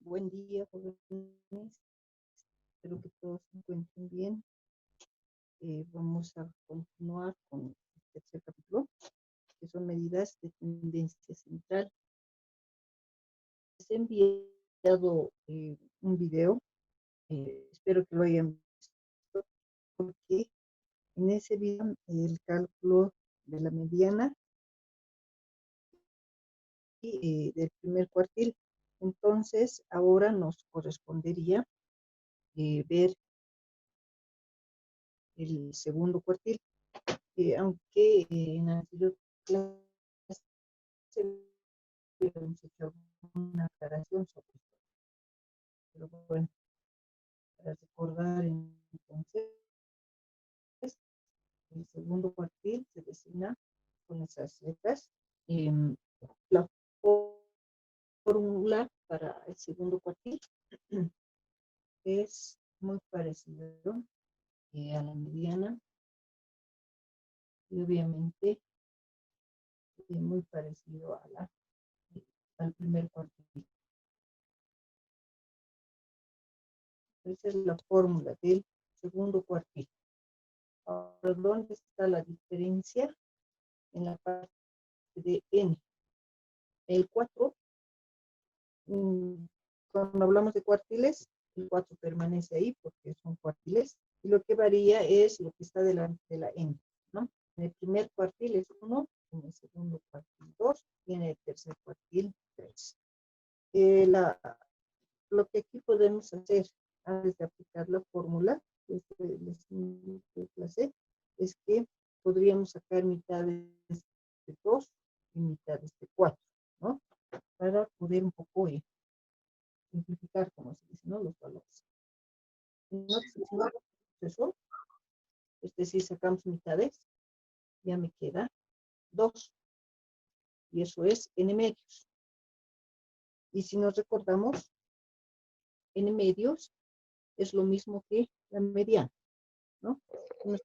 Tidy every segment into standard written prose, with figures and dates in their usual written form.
Buen día, jóvenes. Espero que todos se encuentren bien. Vamos a continuar con el tercer capítulo, que son medidas de tendencia central. Les he enviado un video, espero que lo hayan visto, porque en ese video el cálculo de la mediana y del primer cuartil. Entonces, ahora nos correspondería ver el segundo cuartil, aunque en la anterior clase hemos hecho una aclaración sobre esto. Pero bueno, para recordar entonces, el segundo cuartil se designa con esas letras. La fórmula para el segundo cuartil es muy parecido a la mediana y obviamente muy parecido a al primer cuartil. Esa es la fórmula del segundo cuartil. Ahora, ¿dónde está la diferencia? En la parte de n. El 4, cuando hablamos de cuartiles, el 4 permanece ahí porque son cuartiles, y lo que varía es lo que está delante de la n, ¿no? En el primer cuartil es 1, en el segundo cuartil 2, y en el tercer cuartil 3. Lo que aquí podemos hacer antes de aplicar la fórmula, que les clase, es que podríamos sacar mitades de 2 y mitades de 4, ¿no? Para poder un poco simplificar, como se dice, ¿no? Los valores. No eso, es decir, sacamos mitades, ya me queda 2, y eso es n medios. Y si nos recordamos, n medios es lo mismo que la mediana, ¿no? Hacemos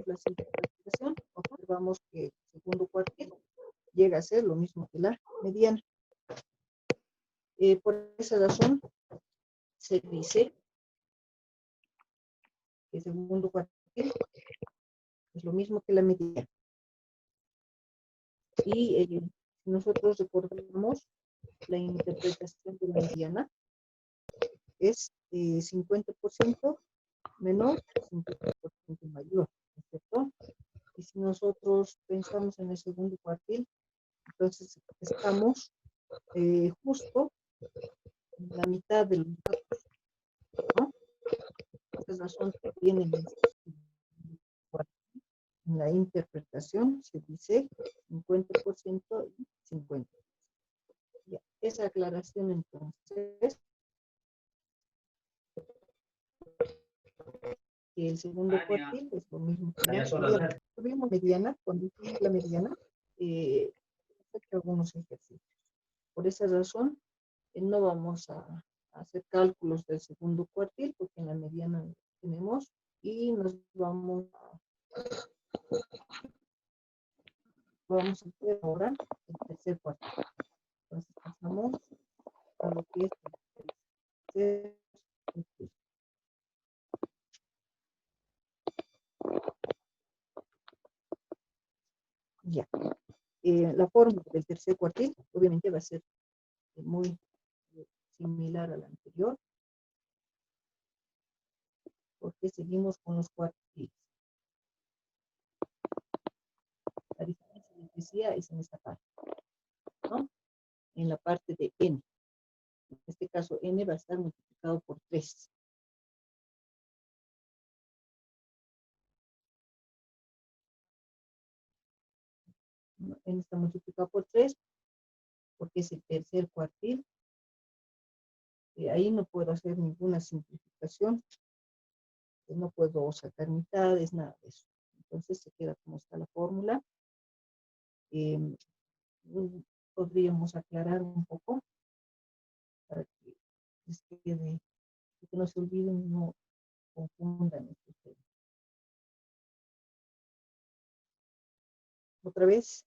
la simplificación, observamos que el segundo cuartil llega a ser lo mismo que la mediana. Por esa razón, se dice que el segundo cuartil es lo mismo que la mediana. Y si nosotros recordamos la interpretación de la mediana, es 50% menor, 50% mayor, ¿no es cierto? Y si nosotros pensamos en el segundo cuartil, entonces estamos justo en la mitad de los datos, ¿no? Esta es la razón que tiene en la interpretación, se dice 50% y 50%. Ya, esa aclaración entonces, que el segundo cuartil es lo mismo que la mediana. Tuvimos mediana, cuando hicimos la mediana, he hecho algunos ejercicios. Por esa razón, no vamos a hacer cálculos del segundo cuartil, porque en la mediana tenemos, y nos vamos a hacer ahora el tercer cuartil. Entonces pasamos a lo que es el tercer cuartil. Ya. La fórmula del tercer cuartil obviamente va a ser muy similar a la anterior, porque seguimos con los cuartiles. La diferencia, les decía, es en esta parte, ¿no? En la parte de n. En este caso, n va a estar multiplicado por 3. N está multiplicado por 3 porque es el tercer cuartil. Ahí no puedo hacer ninguna simplificación. no puedo sacar mitades, nada de eso. Entonces se queda como está la fórmula. Eh, Podríamos aclarar un poco para que les quede, que no se olviden, no confundan estos temas. Otra vez,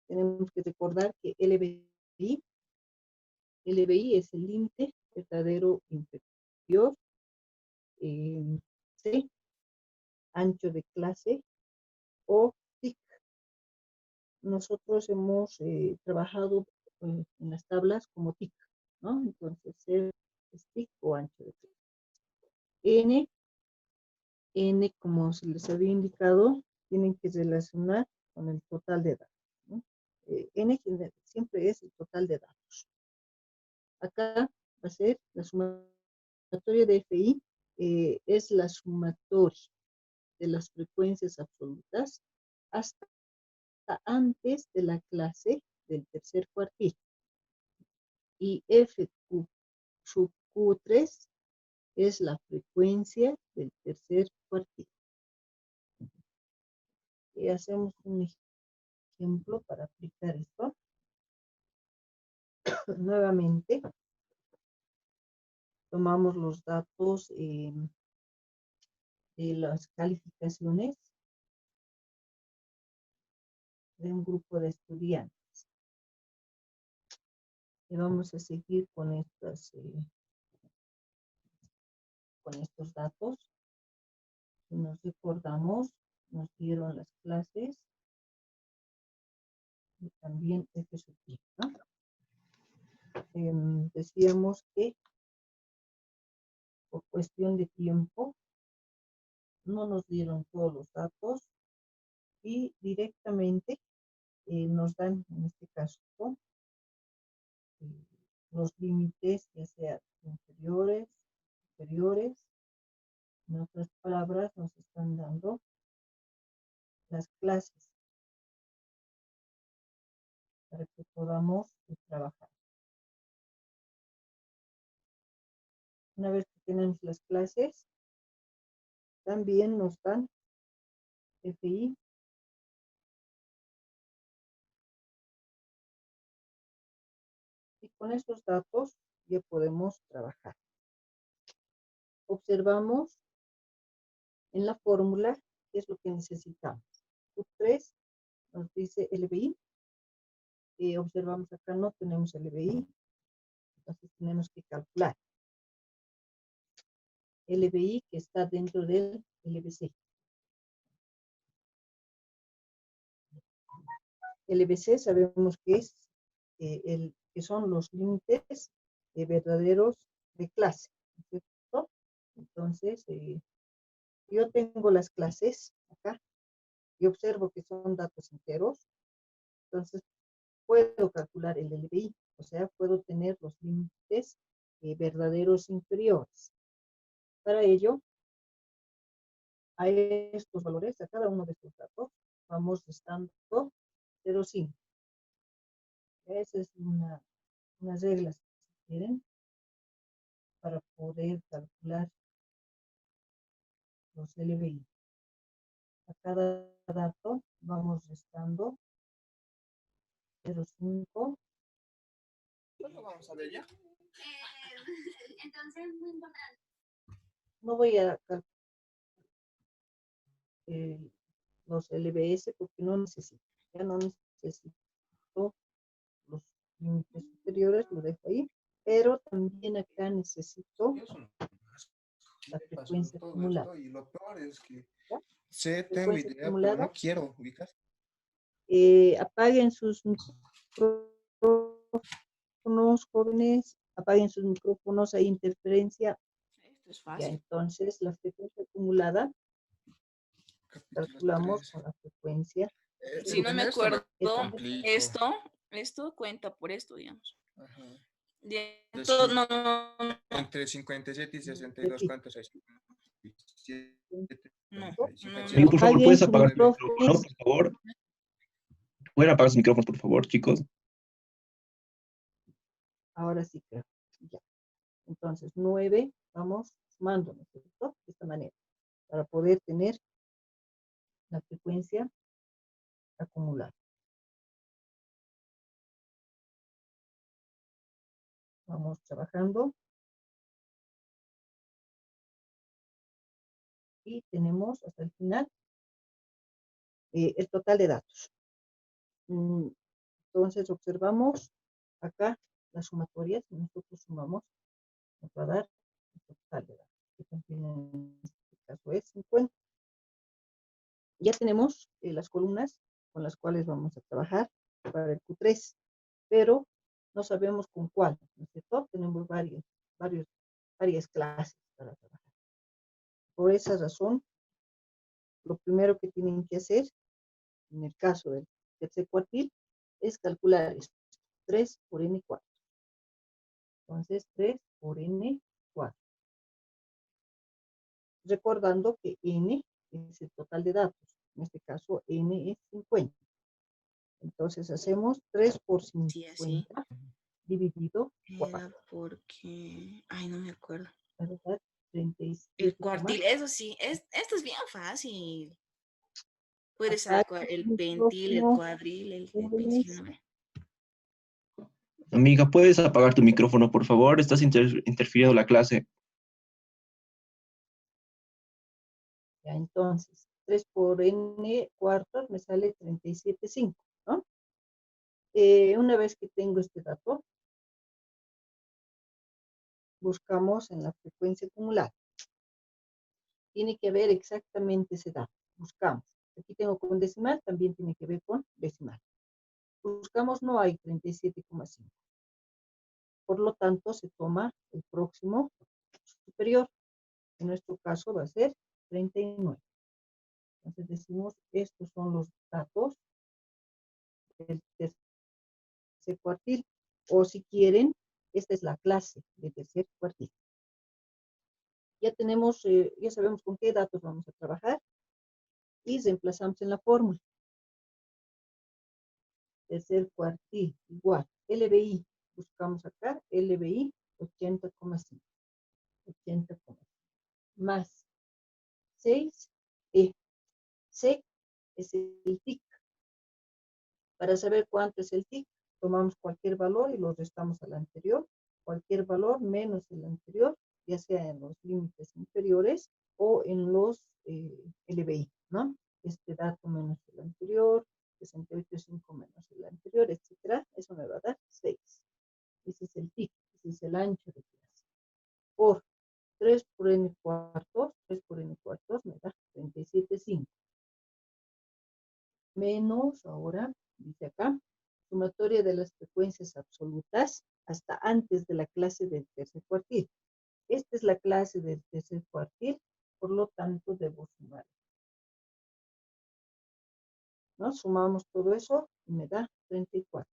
tenemos que recordar que LBI es el límite verdadero inferior, C, ancho de clase, o TIC. Nosotros hemos trabajado en las tablas como TIC, ¿no? Entonces, C es TIC o ancho de clase. N, como se les había indicado, tienen que relacionar con el total de datos, ¿no? N siempre es el total de datos. Acá va a ser la sumatoria de FI, es la sumatoria de las frecuencias absolutas hasta antes de la clase del tercer cuartil. Y FQ sub Q3 es la frecuencia del tercer cuartil. Y hacemos un ejemplo para aplicar esto. Nuevamente, tomamos los datos de las calificaciones de un grupo de estudiantes. Y vamos a seguir con estos datos. Si nos recordamos, nos dieron las clases y también F sub I, ¿no? Decíamos que por cuestión de tiempo no nos dieron todos los datos y directamente nos dan, en este caso, los límites, ya sea inferiores, superiores. En otras palabras, nos están dando las clases para que podamos trabajar. Una vez que tenemos las clases, también nos dan FI y con estos datos ya podemos trabajar. Observamos en la fórmula qué es lo que necesitamos. Q3 nos dice LBI. Observamos acá no tenemos LBI, entonces tenemos que calcular LBI que está dentro del LBC. LBC sabemos que es que son los límites verdaderos de clase, ¿cierto? Entonces, yo tengo las clases acá y observo que son datos enteros, entonces puedo calcular el LBI, o sea, puedo tener los límites verdaderos inferiores. Para ello, a estos valores, a cada uno de estos datos, vamos restando 0,5. Esa es unas reglas, si quieren, para poder calcular los LBI. A cada dato vamos restando 0,5. ¿Cuándo vamos a ver ya? Entonces, muy importante. No voy a calcular los LBS porque no necesito. Ya no necesito los límites superiores, lo dejo ahí. Pero también acá necesito la frecuencia todo acumulada. esto y lo peor es que ¿Ya? sé, tengo Frecuencia idea, pero acumulada. no quiero ubicar. Apaguen sus micrófonos, jóvenes. Apaguen sus micrófonos, hay interferencia. Esto es Ya, fácil. entonces la frecuencia acumulada Capítulo calculamos 3. con la frecuencia. Si no me Esto acuerdo, complico. esto cuenta por esto, digamos. Ajá. Esto, no. Entre 57 y 62, Repito. ¿cuántos hay? No. Amigo, por favor, Apaguen ¿puedes su apagar su micrófono. micrófono, por favor? ¿Pueden apagar sus micrófonos, por favor, chicos? Ahora sí creo. Ya. Entonces, 9, vamos sumando, ¿no es cierto? De esta manera. para poder tener la frecuencia acumulada. Vamos trabajando. Y tenemos hasta el final el total de datos. Entonces observamos acá las sumatorias. Si nosotros sumamos, nos va a dar el total de datos, que también en este caso es 50. Ya tenemos las columnas con las cuales vamos a trabajar para el Q3, pero no sabemos con cuál, ¿no es cierto? Tenemos varias clases para trabajar. Por esa razón, lo primero que tienen que hacer, en el caso del tercer cuartil, es calcular esto, 3 por n4. Entonces, 3 por n4. Recordando que n es el total de datos. En este caso, n es 50. Entonces, hacemos 3 por Sí, así. 50 dividido 4. Era porque... Ay, no me acuerdo. ¿Verdad? El 37, cuartil, eso sí. Esto es bien fácil. Puedes acá sacar el el pentil, el próximo cuadril, el pensil, es, ¿no ve? Amiga, ¿puedes apagar tu micrófono, por favor? Estás interfiriendo la clase. ya entonces, 3 por n cuartos me sale 37,5, ¿no? Una vez que tengo este dato, buscamos en la frecuencia acumulada. Tiene que ver exactamente ese dato. Buscamos. Aquí tengo con decimal, también tiene que ver con decimal. Buscamos, no hay 37,5. Por lo tanto, se toma el próximo superior. En nuestro caso va a ser 39. Entonces decimos, estos son los datos del tercer cuartil. O si quieren, esta es la clase del tercer cuartil. Ya tenemos, ya sabemos con qué datos vamos a trabajar y reemplazamos en la fórmula. Tercer cuartil igual LBI. Buscamos acá LBI 80,5. 80,5. Más 6 E. C es el TIC. Para saber cuánto es el TIC, tomamos cualquier valor y lo restamos al anterior. Cualquier valor menos el anterior, ya sea en los límites inferiores o en los LBI, ¿no? Este dato menos el anterior, 68,5 menos el anterior, etcétera. Eso me va a dar 6. Ese es el TIC, ese es el ancho de clase. Por 3 por n cuartos, 3 por n cuartos me da 37,5. Menos, ahora, dice acá, sumatoria de las frecuencias absolutas hasta antes de la clase del tercer cuartil. Esta es la clase del tercer cuartil, por lo tanto debo sumar, ¿no? Sumamos todo eso y me da 34.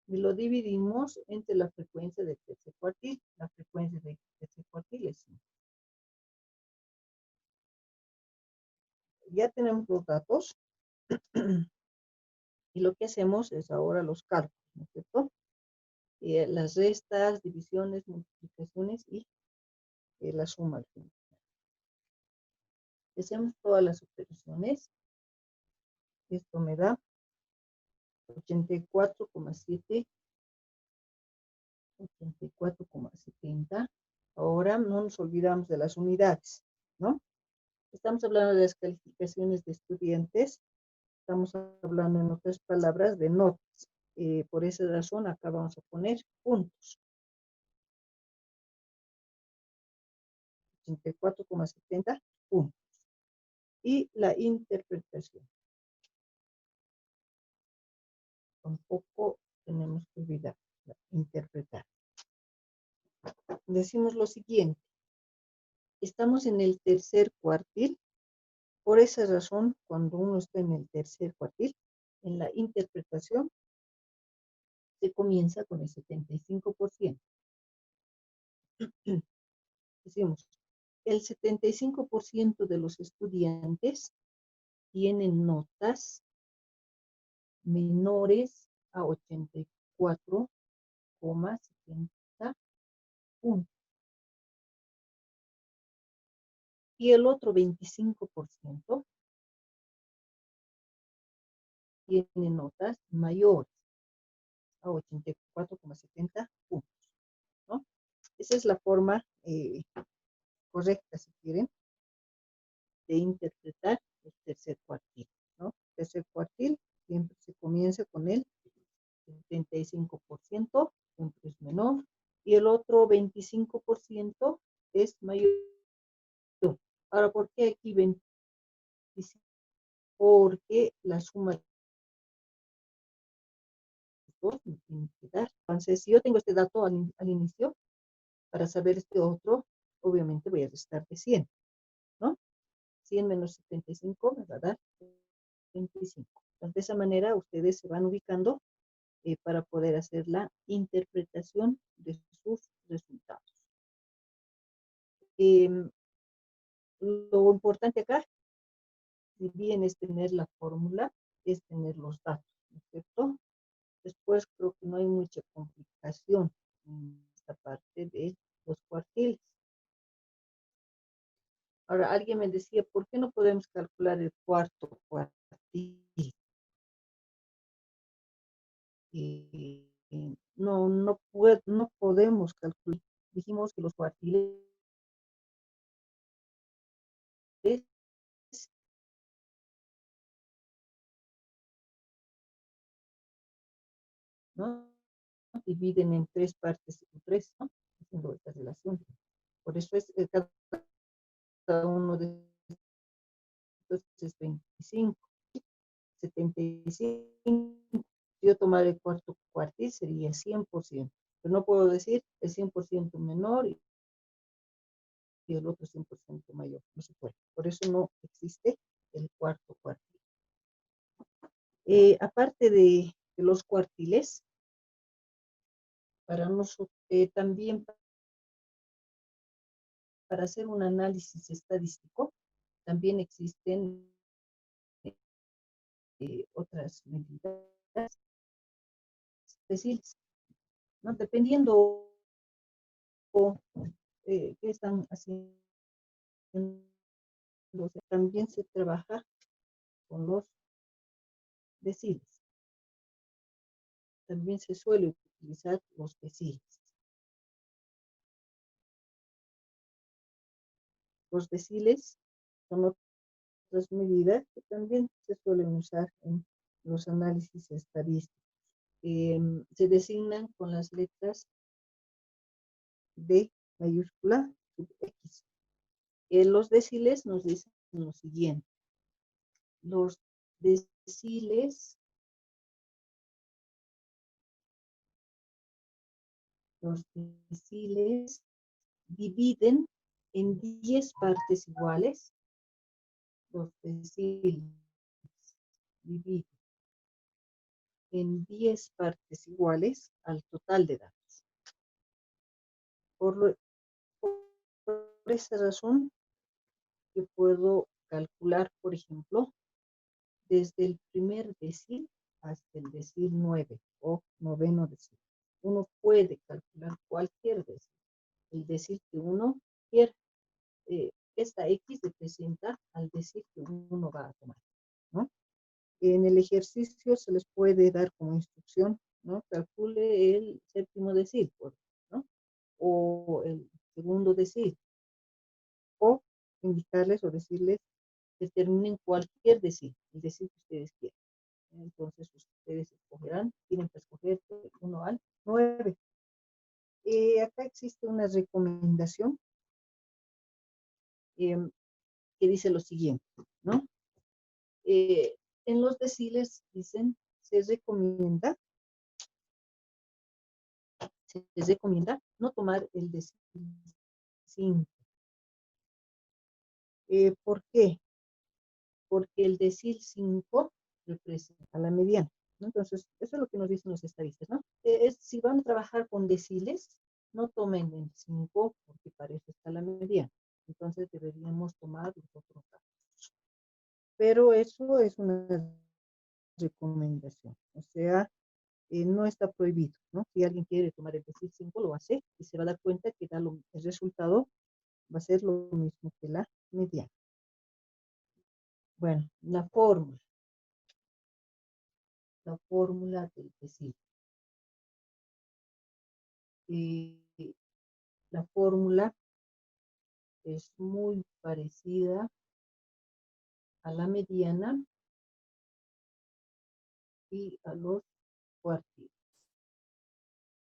Y lo dividimos entre la frecuencia del tercer cuartil. La frecuencia del tercer cuartil es 5. Ya tenemos los datos. Y lo que hacemos es ahora los cálculos, ¿no es cierto? Las restas, divisiones, multiplicaciones y la suma al final. Hacemos todas las operaciones. Esto me da 84,7, 84,70. Ahora no nos olvidamos de las unidades, ¿no? Estamos hablando de las calificaciones de estudiantes. Estamos hablando, en otras palabras, de notas. Por esa razón, acá vamos a poner puntos. 84,70 puntos. Y la interpretación. Tampoco tenemos que olvidar interpretar. Decimos lo siguiente. Estamos en el tercer cuartil. Por esa razón, cuando uno está en el tercer cuartil, en la interpretación, se comienza con el 75%. Decimos, el 75% de los estudiantes tienen notas menores a 84,70 puntos. y el otro 25% tiene notas mayores a 84,70 puntos, ¿no? Esa es la forma correcta, si quieren, de interpretar el tercer cuartil, ¿no? Tercer cuartil siempre se comienza con el 75%, siempre es menor, y el otro 25% es mayor. Ahora, ¿por qué aquí 25? Porque la suma de los dos me tiene que dar. Entonces, si yo tengo este dato al inicio, para saber este otro, obviamente voy a restar de 100, ¿no? 100 menos 75 me va a dar 25. Entonces, de esa manera ustedes se van ubicando para poder hacer la interpretación de sus resultados. Lo importante acá, si bien es tener la fórmula, es tener los datos, ¿no es cierto? Después creo que no hay mucha complicación en esta parte de los cuartiles. Ahora, alguien me decía, ¿por qué no podemos calcular el cuarto cuartil? No podemos calcular. Dijimos que los cuartiles, ¿no? Dividen en tres partes y tres, ¿no? Haciendo esta relación. Por eso es cada uno de estos es 25, 75. Si yo tomar el cuarto cuartil sería 100%. Pero no puedo decir el 100% menor y el otro 100% mayor. No se puede. Por eso no existe el cuarto cuartil. Aparte de los cuartiles, para nosotros también para hacer un análisis estadístico, también existen otras medidas especiales, ¿no? Dependiendo qué están haciendo, también se trabaja con los deciles. También se suele utilizar los deciles. Los deciles son otras medidas que también se suelen usar en los análisis estadísticos. Se designan con las letras D mayúscula sub X. Los deciles nos dicen lo siguiente. Los deciles dividen en 10 partes iguales. Los deciles dividen en 10 partes iguales al total de datos. Por esa razón, yo puedo calcular, por ejemplo, desde el primer decil hasta el decil 9 o noveno decil. Uno puede calcular cualquier decil, el decil que uno quiera. Esta X representa al decil que uno va a tomar, ¿no? En el ejercicio se les puede dar como instrucción, ¿no? Calcule el séptimo decil, ¿no? O el segundo decil. O indicarles o decirles, determinen cualquier decil, el decil que ustedes quieran. Entonces ustedes escogerán, tienen que escoger del 1 al 9. Acá existe una recomendación que dice lo siguiente, ¿no? En los deciles dicen, se recomienda no tomar el decil 5. ¿Por qué? Porque el decil 5 representa la mediana, ¿no? Entonces, eso es lo que nos dicen los estadistas, ¿no? Si van a trabajar con deciles, no tomen el 5 porque para eso está la mediana. Entonces, deberíamos tomar los otros datos. Pero eso es una recomendación, o sea, no está prohibido, ¿no? Si alguien quiere tomar el decil 5, lo hace y se va a dar cuenta que da el resultado va a ser lo mismo que la mediana. Bueno, la fórmula del decil. La fórmula es muy parecida a la mediana y a los cuartiles.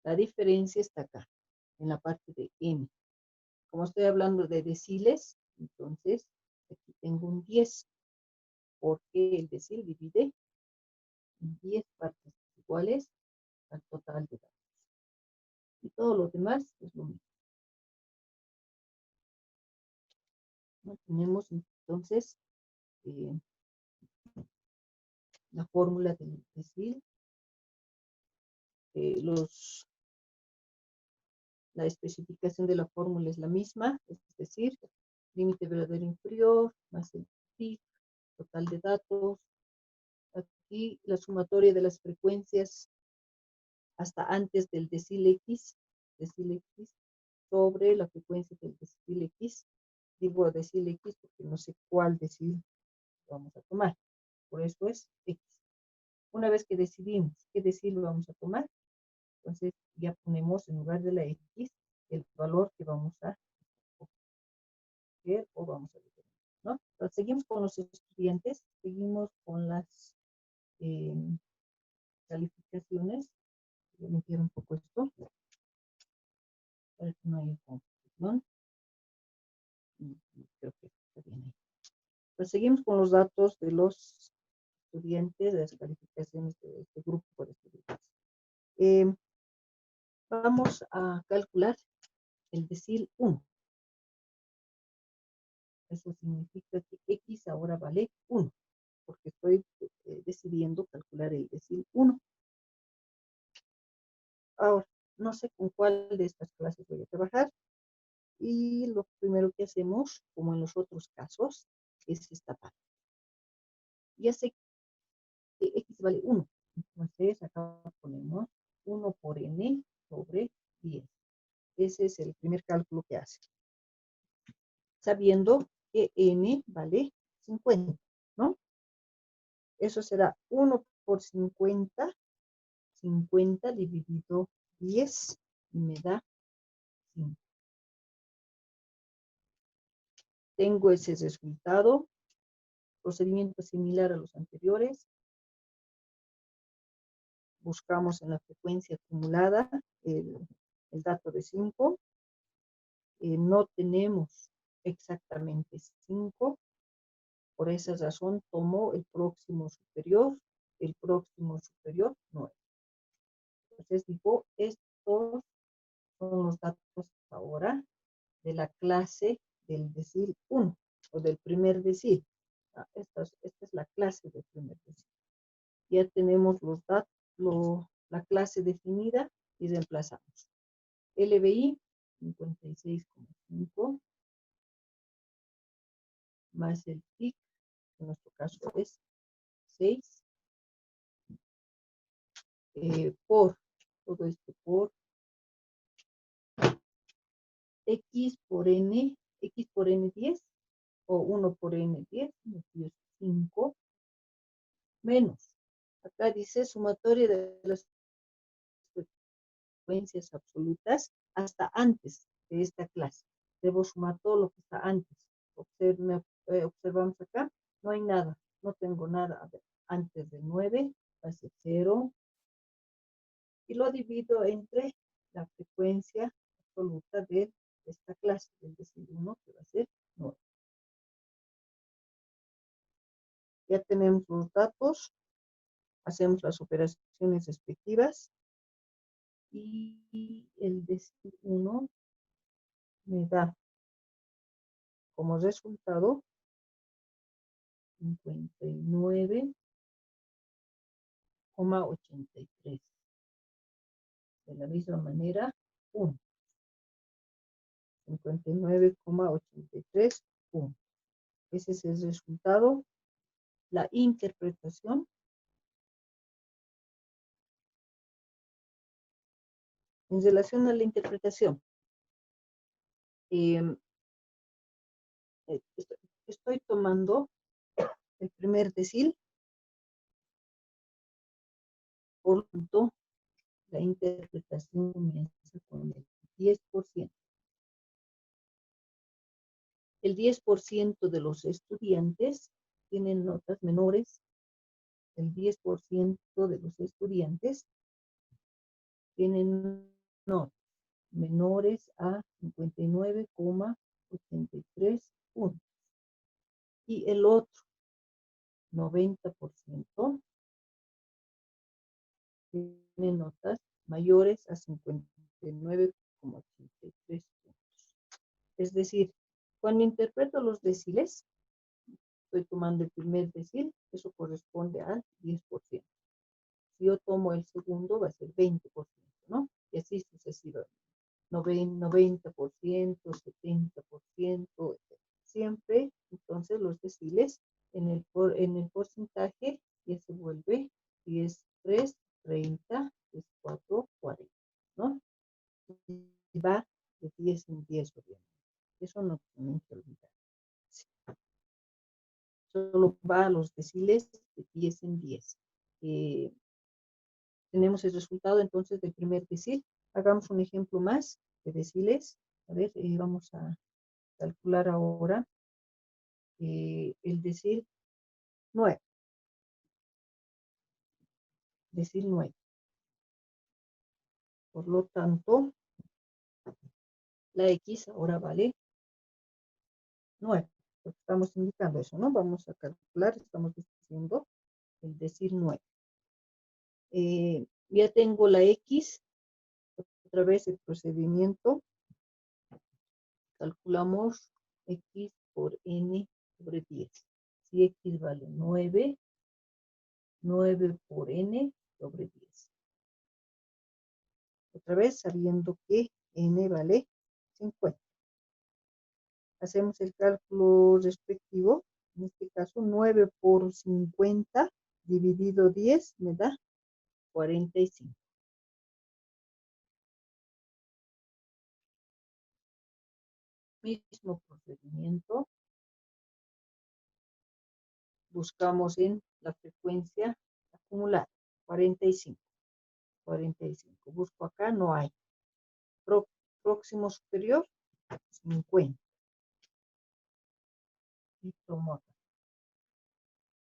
La diferencia está acá, en la parte de n. Como estoy hablando de deciles, entonces aquí tengo un 10, porque el decil divide en 10 partes iguales al total de datos. Y todo lo demás es lo mismo. ¿No? Tenemos entonces la fórmula del decil. La especificación de la fórmula es la misma, es decir, límite verdadero inferior más el PIC, total de datos. Aquí la sumatoria de las frecuencias hasta antes del decil X sobre la frecuencia del decil X. Digo decil X porque no sé cuál decil vamos a tomar. Por eso es X. Una vez que decidimos qué decil vamos a tomar, entonces ya ponemos en lugar de la X el valor que vamos a ver o vamos a ver, ¿no? Entonces, seguimos con los estudiantes, seguimos con las calificaciones. Voy a limpiar un poco esto para que no haya confusión. Creo que está bien ahí. Pues seguimos con los datos de los estudiantes, de las calificaciones de este grupo por estudiantes. Vamos a calcular el decil 1. Eso significa que X ahora vale 1, porque estoy decidiendo calcular el decil 1. Ahora, no sé con cuál de estas clases voy a trabajar. Y lo primero que hacemos, como en los otros casos, es esta parte. Ya sé que X vale 1. Entonces, acá ponemos 1 por n sobre 10. Ese es el primer cálculo que hace. Sabiendo que n vale 50, ¿no? Eso será 1 por 50, 50 dividido 10, y me da 5. Tengo ese resultado. Procedimiento similar a los anteriores. Buscamos en la frecuencia acumulada el dato de 5. No tenemos exactamente 5. Por esa razón tomo el próximo superior. El próximo superior 9. Entonces digo, estos son los datos ahora de la clase del decil 1 o del primer decil. Esta es la clase del primer decil. Ya tenemos los datos, la clase definida y reemplazamos. LBI 56,5 más el PIC, en nuestro caso es 6, por todo esto por X por N 10 o 1 por N 10, aquí es 5, menos, acá dice sumatoria de las frecuencias absolutas hasta antes de esta clase. Debo sumar todo lo que está antes. Observamos acá, no hay nada, no tengo nada. A ver, antes de 9 va a ser 0. Y lo divido entre la frecuencia absoluta de esta clase, del decil 1, que va a ser 9. Ya tenemos los datos, hacemos las operaciones respectivas y el decil 1 me da como resultado 59,83. De la misma manera, 1. 59,83 puntos. Ese es el resultado. La interpretación. En relación a la interpretación, estoy tomando el primer decil, por lo tanto, la interpretación comienza con el 10%. El 10% de los estudiantes tienen notas menores. El 10% de los estudiantes tienen notas menores a 59,83 puntos. Y el otro 90% tiene notas mayores a 59,83 puntos. Es decir, cuando interpreto los deciles, estoy tomando el primer decil, eso corresponde al 10%. Si yo tomo el segundo, va a ser 20%, ¿no? Y así sucesivamente. 90%, 70%, siempre, entonces los deciles en el porcentaje ya se vuelve 10, 3, 30, 10, 4, 40, ¿no? Y va de 10 en 10, obviamente. Eso no tienen que olvidar. Solo va a los deciles de 10 en 10. Tenemos el resultado entonces del primer decil. Hagamos un ejemplo más de deciles. A ver, vamos a calcular ahora el decil 9. Decil 9. Por lo tanto, la X ahora vale 9. Porque estamos indicando eso, ¿no? Vamos a calcular, estamos diciendo el decil 9. Ya tengo la X. Otra vez el procedimiento. Calculamos X por N sobre 10. Si X vale 9, 9 por N sobre 10. Otra vez sabiendo que N vale 50. Hacemos el cálculo respectivo. En este caso, 9 por 50 dividido 10 me da 45. Mismo procedimiento. Buscamos en la frecuencia acumulada. 45. 45. Busco acá, no hay. Próximo superior, 50. Y tomo acá,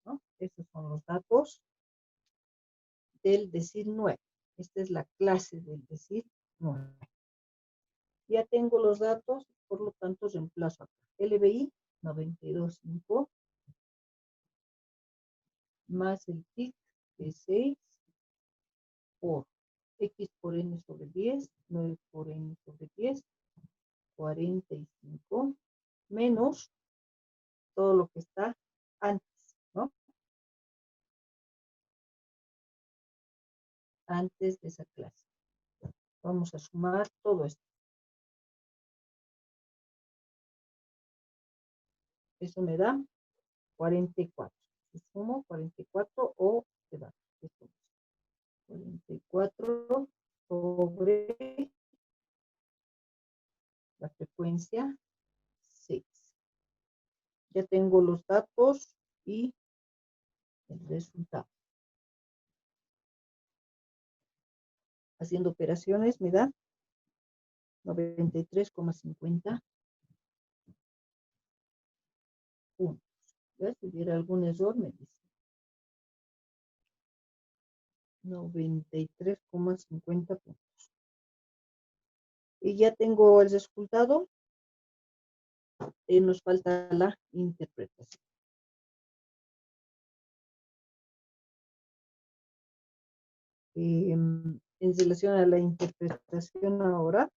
¿no? Estos son los datos del decil 9. Esta es la clase del decil 9. Ya tengo los datos, por lo tanto reemplazo acá. LBI 92.5 más el TIC de 6 por X por N sobre 10, 9 por N sobre 10, 45 menos todo lo que está antes, ¿no? Antes de esa clase. Vamos a sumar todo esto. Eso me da 44. Si sumo 44 o se da. 44 sobre la frecuencia 6. Ya tengo los datos y el resultado. Haciendo operaciones me da 93,50 puntos. ¿Ya? Si hubiera algún error me dice. 93,50 puntos. Y ya tengo el resultado. Nos falta la interpretación. En relación a la interpretación ahora,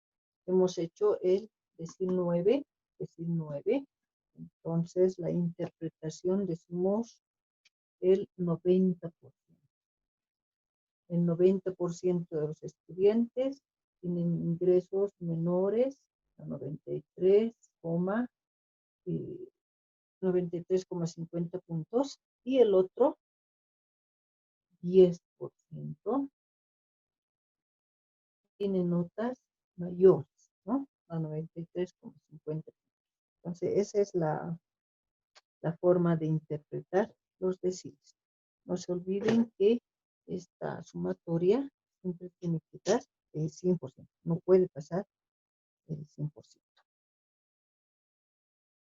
hemos hecho el decil 9. Entonces, la interpretación decimos el 90%. El 90% de los estudiantes tienen ingresos menores a 93,50 puntos y el otro 10% tiene notas mayores, ¿no? A 93,50 puntos. Entonces, esa es la forma de interpretar los deciles. No se olviden que esta sumatoria siempre tiene que dar el 100%. No puede pasar el 100%.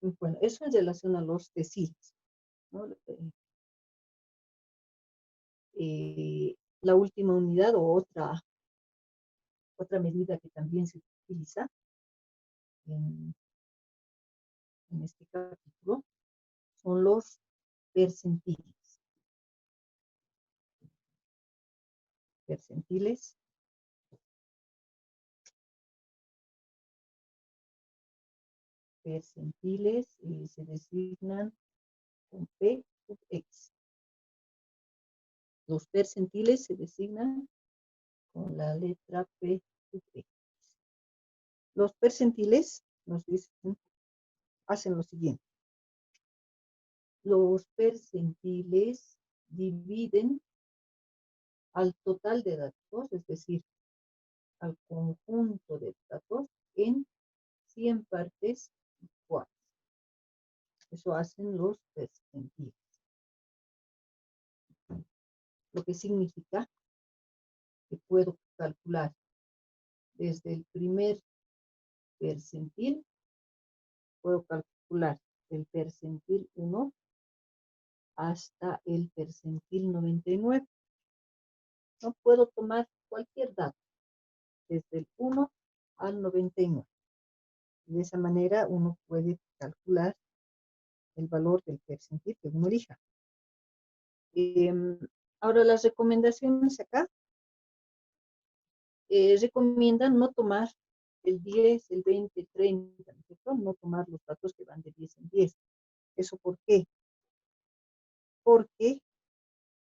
Y bueno, eso en relación a los deciles, ¿no? La última unidad o otra medida que también se utiliza en este capítulo son los percentiles. Percentiles se designan con P sub X. Los percentiles se designan con la letra P sub X. Los percentiles nos dicen, hacen lo siguiente. Los percentiles dividen al total de datos, es decir, al conjunto de datos en 100 partes iguales. Eso hacen los percentiles. Lo que significa que puedo calcular desde el primer percentil, puedo calcular el percentil 1 hasta el percentil 99. No puedo tomar cualquier dato, desde el 1 al 99. De esa manera uno puede calcular el valor del percentil que uno elija. Ahora las recomendaciones acá recomiendan no tomar el 10, el 20, el 30, ¿no? No tomar los datos que van de 10 en 10. ¿Eso por qué? Porque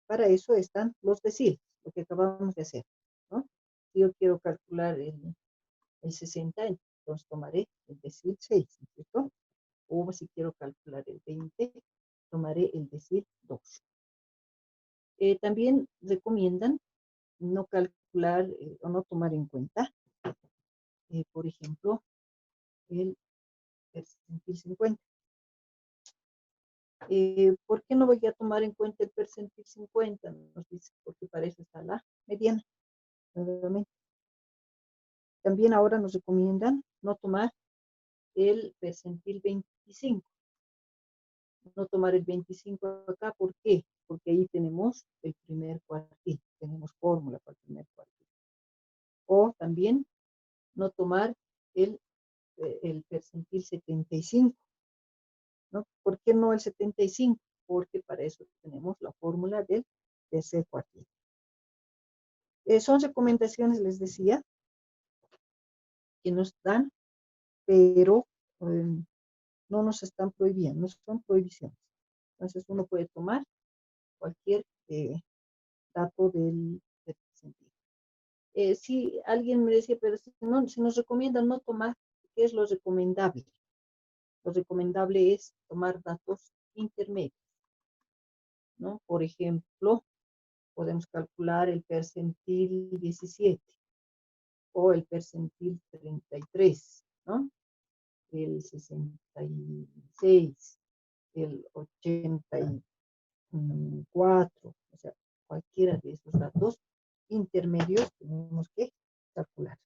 para eso están los deciles, lo que acabamos de hacer, ¿no? Si yo quiero calcular el 60, entonces tomaré el decil 6, ¿cierto? O si quiero calcular el 20, tomaré el decil 2. También recomiendan no calcular o no tomar en cuenta, por ejemplo, el percentil 50. ¿Por qué no voy a tomar en cuenta el percentil 50? Nos dice, porque para eso está la mediana, nuevamente. También ahora nos recomiendan no tomar el percentil 25. No tomar el 25 acá, ¿por qué? Porque ahí tenemos el primer cuartil, tenemos fórmula para el primer cuartil. O también no tomar el percentil 75. ¿No? ¿Por qué no el 75? Porque para eso tenemos la fórmula del tercer cuartil. Son recomendaciones, les decía, que nos dan, pero no nos están prohibiendo, no son prohibiciones. Entonces uno puede tomar cualquier dato del percentil. Si alguien me decía, pero si nos recomienda no tomar, ¿qué es lo recomendable? Lo recomendable es tomar datos intermedios, ¿no? Por ejemplo, podemos calcular el percentil 17 o el percentil 33, ¿no? El 66, el 84, o sea, cualquiera de esos datos intermedios tenemos que calcular.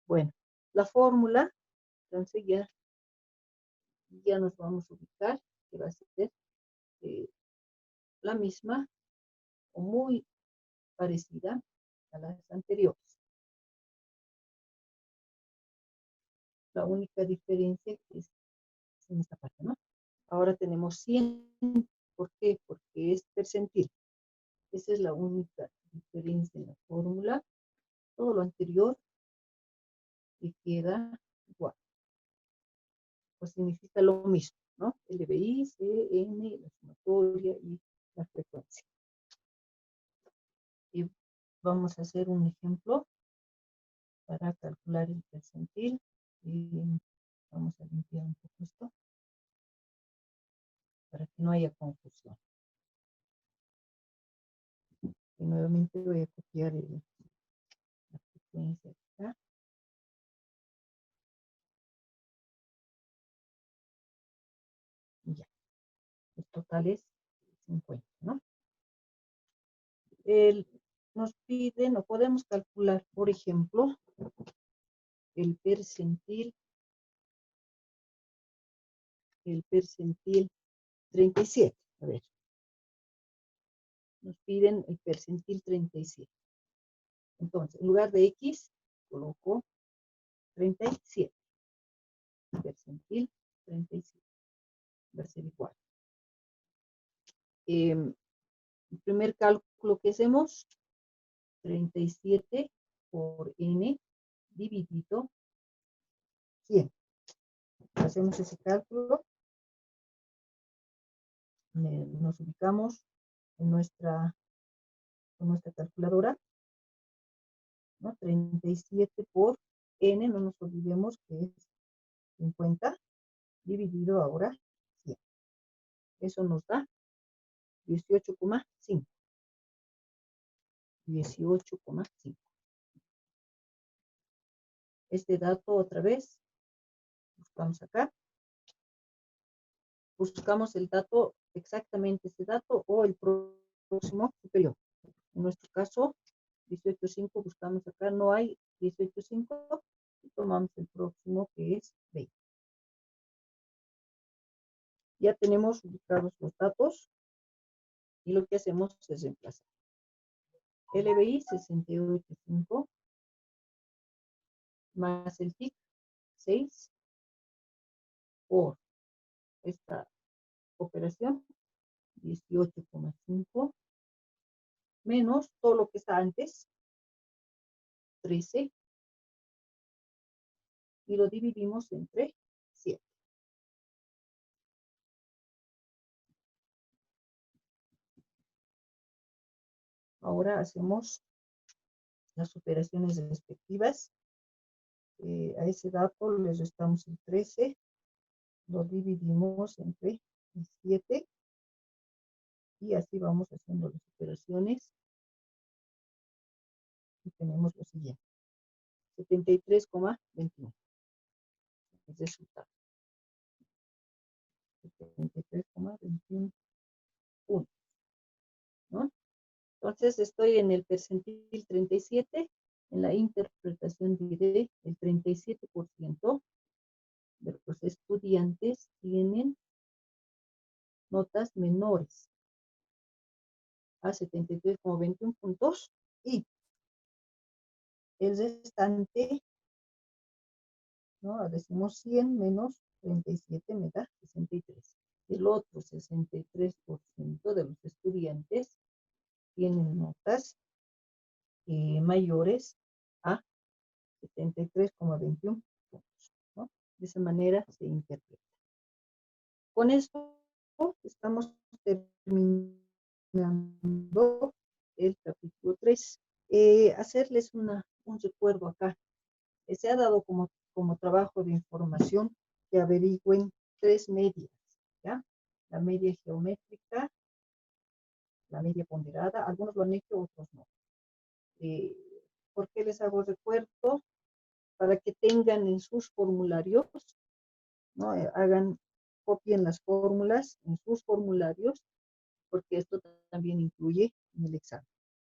Bueno, la fórmula, entonces ya nos vamos a ubicar, que va a ser la misma o muy parecida a las anteriores. La única diferencia es en esta parte, ¿no? Ahora tenemos 100. ¿Por qué? Porque es percentil. Esa es la única diferencia en la fórmula. Todo lo anterior le queda igual. Pues significa lo mismo, ¿no? LBI, CN, la sumatoria y la frecuencia. Y vamos a hacer un ejemplo para calcular el percentil. Y vamos a limpiar un poco esto para que no haya confusión. Y nuevamente voy a copiar la frecuencia acá. El total es 50, ¿no? Nos piden, o podemos calcular, por ejemplo, el percentil 37. A ver. Nos piden el percentil 37. Entonces, en lugar de X, coloco 37. Percentil 37. Va a ser igual. El primer cálculo que hacemos, 37 por N dividido 100. Hacemos ese cálculo. Nos ubicamos en nuestra calculadora, ¿no? 37 por N, no nos olvidemos que es 50, dividido ahora 100. Eso nos da 18,5. 18,5. Este dato otra vez, buscamos acá. Buscamos el dato, exactamente ese dato, o el próximo superior. En nuestro caso, 18,5 buscamos acá, no hay 18,5, y tomamos el próximo que es 20. Ya tenemos ubicados los datos, y lo que hacemos es reemplazar. LBI 68,5 más el TIC 6 por esta operación 18,5 menos todo lo que está antes 13 y lo dividimos entre 7. Ahora hacemos las operaciones respectivas. A ese dato le restamos el 13, lo dividimos entre el 7 y así vamos haciendo las operaciones. Y tenemos lo siguiente: 73,21. El resultado. 73,21 puntos, ¿no? Entonces estoy en el percentil 37. En la interpretación diré el 37% de los estudiantes tienen notas menores a 73,21 puntos y el restante, ¿no? Decimos 100 menos 37 me da 63. El otro 63% de los estudiantes tienen notas mayores a 73,21 puntos, ¿no? De esa manera se interpreta. Con esto estamos terminando el capítulo 3. Hacerles un recuerdo acá. Se ha dado como trabajo de información que averigüen 3 medias, ¿ya? La media geométrica, la media ponderada, algunos lo han hecho, otros no. ¿Por qué les hago recuerdo? Para que tengan en sus formularios, ¿no? Copien las fórmulas en sus formularios, porque esto también incluye en el examen,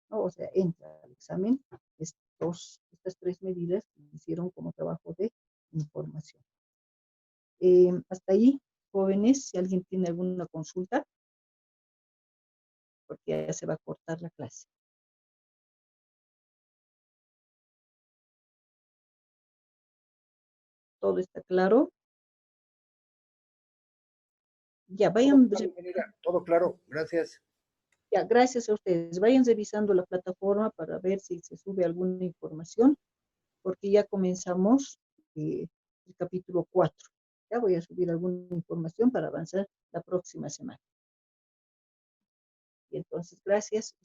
¿no? O sea, entra al examen estas 3 medidas que hicieron como trabajo de información. Hasta ahí, jóvenes, si alguien tiene alguna consulta, porque ya se va a cortar la clase. ¿Todo está claro? Ya, vayan. Todo claro, gracias. Ya, gracias a ustedes. Vayan revisando la plataforma para ver si se sube alguna información, porque ya comenzamos el capítulo 4. Ya voy a subir alguna información para avanzar la próxima semana. Y entonces, gracias.